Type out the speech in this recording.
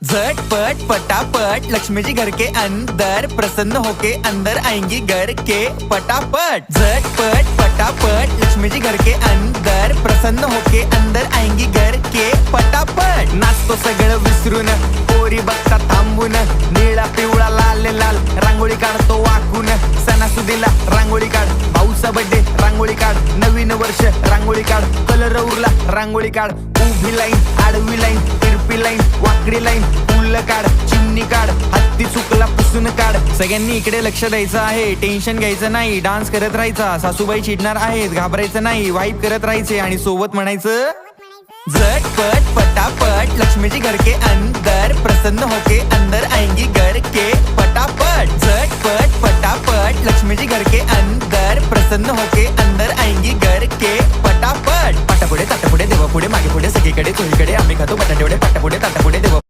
झटपट पटापट लक्ष्मी जी घर के अंदर प्रसन्न होके अंदर आएंगी घर के पटापट। झटपट पटापट लक्ष्मी जी घर के अंदर प्रसन्न होके अंदर आएंगी घर के पटापट। नाचतो सगळं विसरून पोरी बघता थांबून, निळा पिवळा लाल लाल रांगोळी काढतो वाकून। सणासुदीला रांगोळी काढ, भाऊचा बर्थडे रांगोळी काढ, नवीन वर्ष रांगोळी काढ, कलर उरला रांगोळी काढ। उभी लाईन, आडवी लाईन, तिरपी लाईन, वाकडी लाईन, फुल काढ, चिमणी काढ, हत्ती चुकला पुसून काढ। सगळ्यांनी इकडे लक्ष द्यायचं आहे, टेन्शन घ्यायचं नाही, डान्स करत राहायचा। सासूबाई चिडणार आहेत, घाबरायचं नाही, वाईप करत राहायचे आणि सोबत म्हणायचं झटपट पटापट लक्ष्मी जी घर के अंदर प्रसन्न होके अंदर आएंगी घर के पटापट। झटपट पटापट लक्ष्मी जी घर के अंदर प्रसन्न होके अंदर आएंगी घर के पटापट। पाटापुढे ताटापुढे देवापुढे मागे पुढे सगळीकडे चोहीकडे आम्ही खातो बटाटेवडे, पाटापुढे ताटापुढे देवा